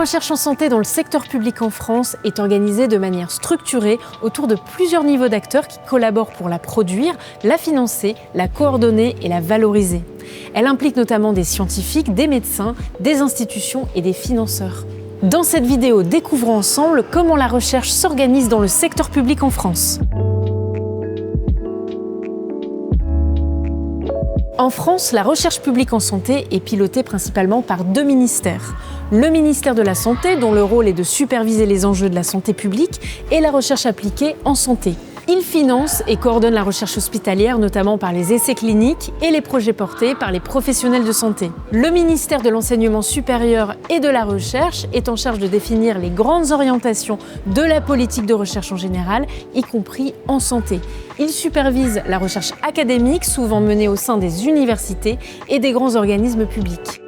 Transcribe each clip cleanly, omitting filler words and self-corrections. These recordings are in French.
recherche en santé dans le secteur public en France est organisée de manière structurée autour de plusieurs niveaux d'acteurs qui collaborent pour la produire, la financer, la coordonner et la valoriser. Elle implique notamment des scientifiques, des médecins, des institutions et des financeurs. Dans cette vidéo, découvrons ensemble comment la recherche s'organise dans le secteur public en France. En France, la recherche publique en santé est pilotée principalement par deux ministères. Le ministère de la Santé, dont le rôle est de superviser les enjeux de la santé publique, et la recherche appliquée en santé. Il finance et coordonne la recherche hospitalière, notamment par les essais cliniques et les projets portés par les professionnels de santé. Le ministère de l'Enseignement supérieur et de la Recherche est en charge de définir les grandes orientations de la politique de recherche en général, y compris en santé. Il supervise la recherche académique, souvent menée au sein des universités et des grands organismes publics.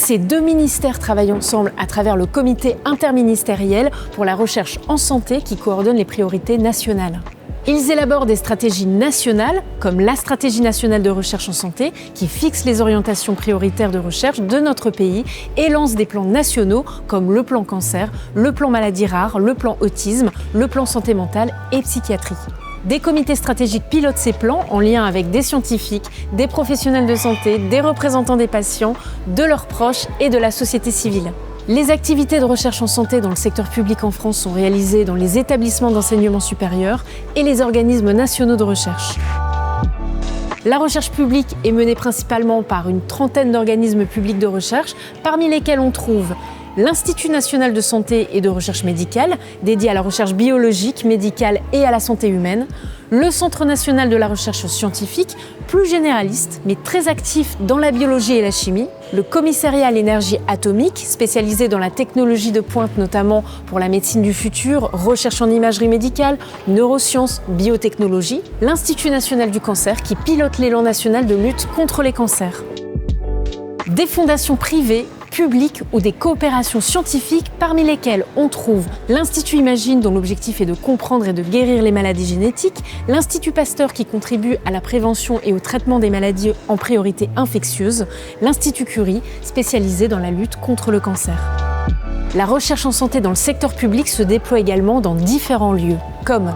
Ces deux ministères travaillent ensemble à travers le comité interministériel pour la recherche en santé qui coordonne les priorités nationales. Ils élaborent des stratégies nationales, comme la stratégie nationale de recherche en santé, qui fixe les orientations prioritaires de recherche de notre pays et lance des plans nationaux comme le plan cancer, le plan maladies rares, le plan autisme, le plan santé mentale et psychiatrie. Des comités stratégiques pilotent ces plans en lien avec des scientifiques, des professionnels de santé, des représentants des patients, de leurs proches et de la société civile. Les activités de recherche en santé dans le secteur public en France sont réalisées dans les établissements d'enseignement supérieur et les organismes nationaux de recherche. La recherche publique est menée principalement par une trentaine d'organismes publics de recherche, parmi lesquels on trouve l'Institut national de santé et de recherche médicale, dédié à la recherche biologique, médicale et à la santé humaine, le Centre national de la recherche scientifique, plus généraliste, mais très actif dans la biologie et la chimie, le Commissariat à l'énergie atomique, spécialisé dans la technologie de pointe, notamment pour la médecine du futur, recherche en imagerie médicale, neurosciences, biotechnologie, l'Institut national du cancer, qui pilote l'élan national de lutte contre les cancers. Des fondations privées, publiques ou des coopérations scientifiques parmi lesquelles on trouve l'Institut Imagine dont l'objectif est de comprendre et de guérir les maladies génétiques, l'Institut Pasteur qui contribue à la prévention et au traitement des maladies en priorité infectieuses, l'Institut Curie spécialisé dans la lutte contre le cancer. La recherche en santé dans le secteur public se déploie également dans différents lieux, comme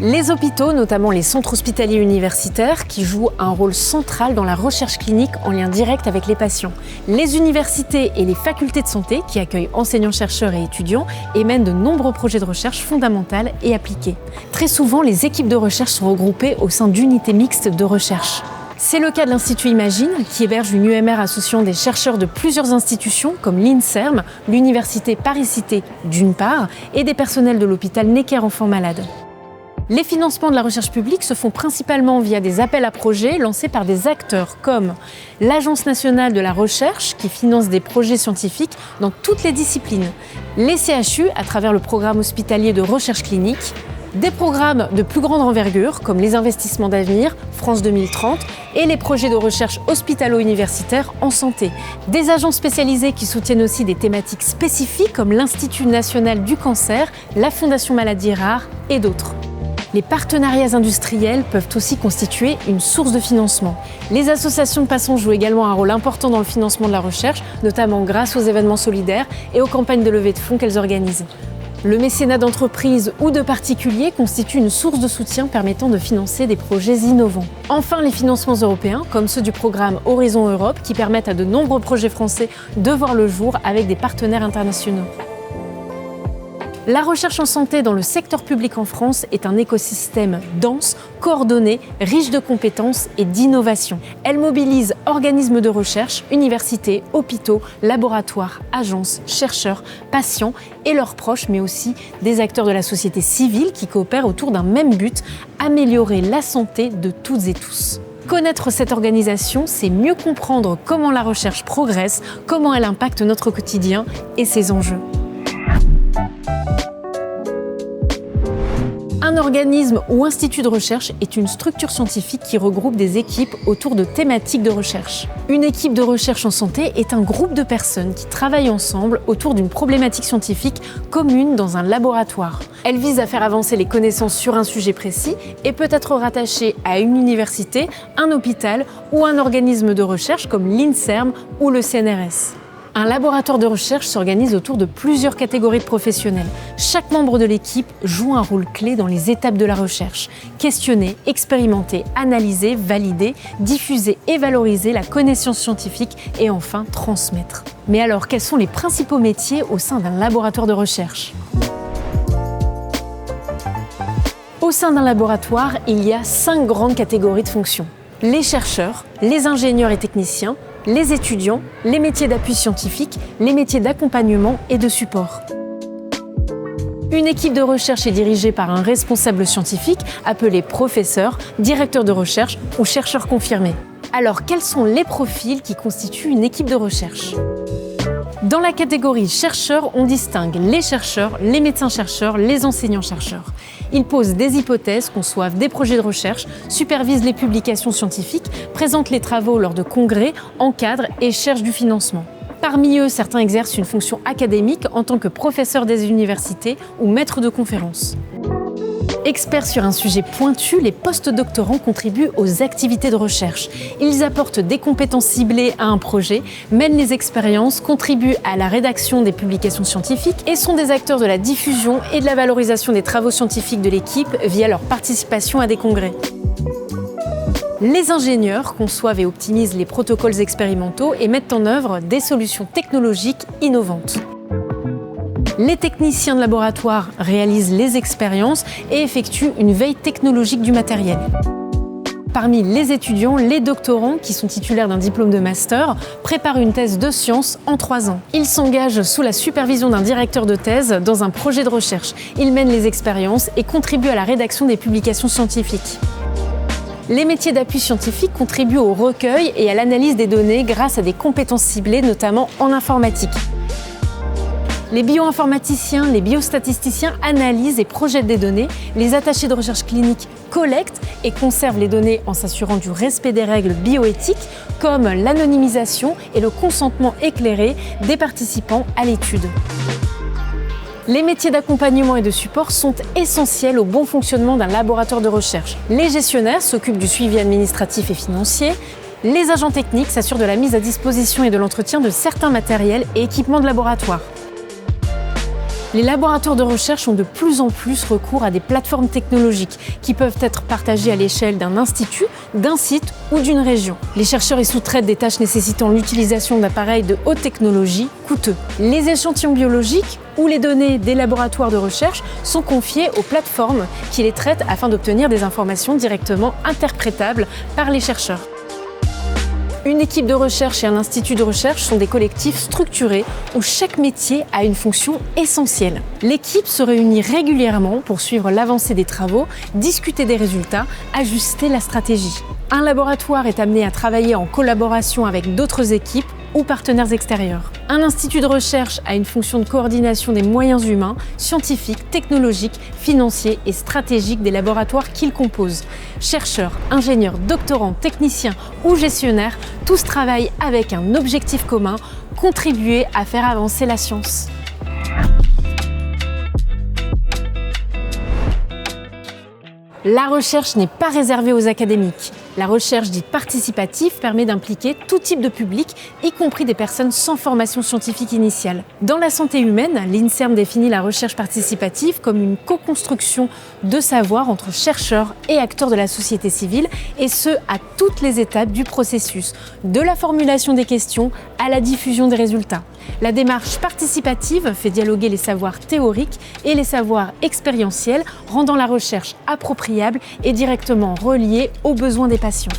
les hôpitaux, notamment les centres hospitaliers universitaires, qui jouent un rôle central dans la recherche clinique en lien direct avec les patients. Les universités et les facultés de santé, qui accueillent enseignants-chercheurs et étudiants, et mènent de nombreux projets de recherche fondamentales et appliqués. Très souvent, les équipes de recherche sont regroupées au sein d'unités mixtes de recherche. C'est le cas de l'Institut Imagine, qui héberge une UMR associant des chercheurs de plusieurs institutions, comme l'INSERM, l'Université Paris-Cité d'une part, et des personnels de l'hôpital Necker-Enfants Malades. Les financements de la recherche publique se font principalement via des appels à projets lancés par des acteurs comme l'Agence nationale de la recherche qui finance des projets scientifiques dans toutes les disciplines, les CHU à travers le programme hospitalier de recherche clinique, des programmes de plus grande envergure comme les investissements d'avenir, France 2030 et les projets de recherche hospitalo-universitaires en santé, des agences spécialisées qui soutiennent aussi des thématiques spécifiques comme l'Institut national du cancer, la Fondation maladies rares et d'autres. Les partenariats industriels peuvent aussi constituer une source de financement. Les associations de patients jouent également un rôle important dans le financement de la recherche, notamment grâce aux événements solidaires et aux campagnes de levée de fonds qu'elles organisent. Le mécénat d'entreprises ou de particuliers constitue une source de soutien permettant de financer des projets innovants. Enfin, les financements européens, comme ceux du programme Horizon Europe, qui permettent à de nombreux projets français de voir le jour avec des partenaires internationaux. La recherche en santé dans le secteur public en France est un écosystème dense, coordonné, riche de compétences et d'innovation. Elle mobilise organismes de recherche, universités, hôpitaux, laboratoires, agences, chercheurs, patients et leurs proches, mais aussi des acteurs de la société civile qui coopèrent autour d'un même but, améliorer la santé de toutes et tous. Connaître cette organisation, c'est mieux comprendre comment la recherche progresse, comment elle impacte notre quotidien et ses enjeux. Un organisme ou institut de recherche est une structure scientifique qui regroupe des équipes autour de thématiques de recherche. Une équipe de recherche en santé est un groupe de personnes qui travaillent ensemble autour d'une problématique scientifique commune dans un laboratoire. Elle vise à faire avancer les connaissances sur un sujet précis et peut être rattachée à une université, un hôpital ou un organisme de recherche comme l'INSERM ou le CNRS. Un laboratoire de recherche s'organise autour de plusieurs catégories de professionnels. Chaque membre de l'équipe joue un rôle clé dans les étapes de la recherche. Questionner, expérimenter, analyser, valider, diffuser et valoriser la connaissance scientifique et enfin transmettre. Mais alors, quels sont les principaux métiers au sein d'un laboratoire de recherche ? Au sein d'un laboratoire, il y a 5 grandes catégories de fonctions. Les chercheurs, les ingénieurs et techniciens, les étudiants, les métiers d'appui scientifique, les métiers d'accompagnement et de support. Une équipe de recherche est dirigée par un responsable scientifique appelé professeur, directeur de recherche ou chercheur confirmé. Alors, quels sont les profils qui constituent une équipe de recherche ? Dans la catégorie chercheurs, on distingue les chercheurs, les médecins-chercheurs, les enseignants-chercheurs. Ils posent des hypothèses, conçoivent des projets de recherche, supervisent les publications scientifiques, présentent les travaux lors de congrès, encadrent et cherchent du financement. Parmi eux, certains exercent une fonction académique en tant que professeurs des universités ou maîtres de conférences. Experts sur un sujet pointu, les post-doctorants contribuent aux activités de recherche. Ils apportent des compétences ciblées à un projet, mènent les expériences, contribuent à la rédaction des publications scientifiques et sont des acteurs de la diffusion et de la valorisation des travaux scientifiques de l'équipe via leur participation à des congrès. Les ingénieurs conçoivent et optimisent les protocoles expérimentaux et mettent en œuvre des solutions technologiques innovantes. Les techniciens de laboratoire réalisent les expériences et effectuent une veille technologique du matériel. Parmi les étudiants, les doctorants, qui sont titulaires d'un diplôme de master, préparent une thèse de sciences en 3 ans. Ils s'engagent sous la supervision d'un directeur de thèse dans un projet de recherche. Ils mènent les expériences et contribuent à la rédaction des publications scientifiques. Les métiers d'appui scientifique contribuent au recueil et à l'analyse des données grâce à des compétences ciblées, notamment en informatique. Les bioinformaticiens, les biostatisticiens analysent et projettent des données. Les attachés de recherche clinique collectent et conservent les données en s'assurant du respect des règles bioéthiques, comme l'anonymisation et le consentement éclairé des participants à l'étude. Les métiers d'accompagnement et de support sont essentiels au bon fonctionnement d'un laboratoire de recherche. Les gestionnaires s'occupent du suivi administratif et financier. Les agents techniques s'assurent de la mise à disposition et de l'entretien de certains matériels et équipements de laboratoire. Les laboratoires de recherche ont de plus en plus recours à des plateformes technologiques qui peuvent être partagées à l'échelle d'un institut, d'un site ou d'une région. Les chercheurs y sous-traitent des tâches nécessitant l'utilisation d'appareils de haute technologie coûteux. Les échantillons biologiques ou les données des laboratoires de recherche sont confiés aux plateformes qui les traitent afin d'obtenir des informations directement interprétables par les chercheurs. Une équipe de recherche et un institut de recherche sont des collectifs structurés où chaque métier a une fonction essentielle. L'équipe se réunit régulièrement pour suivre l'avancée des travaux, discuter des résultats, ajuster la stratégie. Un laboratoire est amené à travailler en collaboration avec d'autres équipes ou partenaires extérieurs. Un institut de recherche a une fonction de coordination des moyens humains, scientifiques, technologiques, financiers et stratégiques des laboratoires qu'il compose. Chercheurs, ingénieurs, doctorants, techniciens ou gestionnaires, tous travaillent avec un objectif commun, contribuer à faire avancer la science. La recherche n'est pas réservée aux académiques. La recherche dite participative permet d'impliquer tout type de public, y compris des personnes sans formation scientifique initiale. Dans la santé humaine, l'INSERM définit la recherche participative comme une co-construction de savoir entre chercheurs et acteurs de la société civile, et ce, à toutes les étapes du processus, de la formulation des questions à la diffusion des résultats. La démarche participative fait dialoguer les savoirs théoriques et les savoirs expérientiels, rendant la recherche appropriable et directement reliée aux besoins des patients.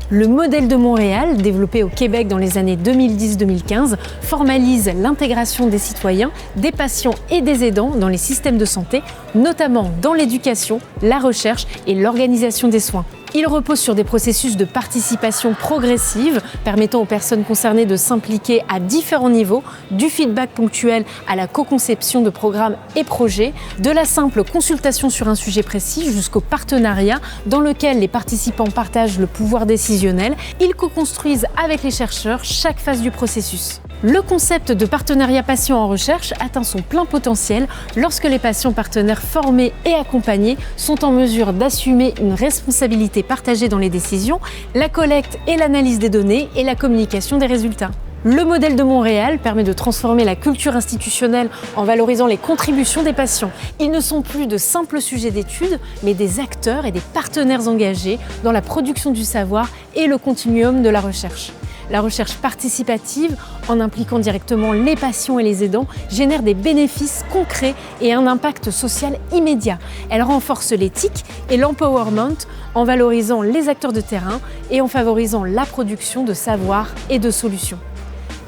Le modèle de Montréal, développé au Québec dans les années 2010-2015, formalise l'intégration des citoyens, des patients et des aidants dans les systèmes de santé, notamment dans l'éducation, la recherche et l'organisation des soins. Il repose sur des processus de participation progressive, permettant aux personnes concernées de s'impliquer à différents niveaux, du feedback ponctuel à la co-conception de programmes et projets, de la simple consultation sur un sujet précis jusqu'au partenariat dans lequel les participants partagent le pouvoir décisionnel. Ils co-construisent avec les chercheurs chaque phase du processus. Le concept de partenariat patient en recherche atteint son plein potentiel lorsque les patients partenaires formés et accompagnés sont en mesure d'assumer une responsabilité partagée dans les décisions, la collecte et l'analyse des données et la communication des résultats. Le modèle de Montréal permet de transformer la culture institutionnelle en valorisant les contributions des patients. Ils ne sont plus de simples sujets d'études, mais des acteurs et des partenaires engagés dans la production du savoir et le continuum de la recherche. La recherche participative, en impliquant directement les patients et les aidants, génère des bénéfices concrets et un impact social immédiat. Elle renforce l'éthique et l'empowerment en valorisant les acteurs de terrain et en favorisant la production de savoir et de solutions.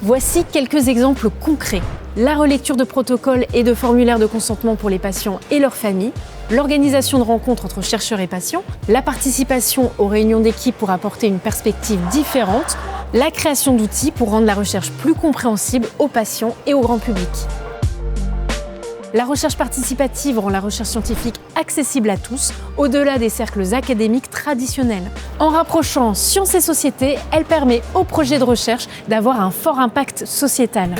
Voici quelques exemples concrets. La relecture de protocoles et de formulaires de consentement pour les patients et leurs familles, l'organisation de rencontres entre chercheurs et patients, la participation aux réunions d'équipe pour apporter une perspective différente, la création d'outils pour rendre la recherche plus compréhensible aux patients et au grand public. La recherche participative rend la recherche scientifique accessible à tous, au-delà des cercles académiques traditionnels. En rapprochant science et société, elle permet aux projets de recherche d'avoir un fort impact sociétal.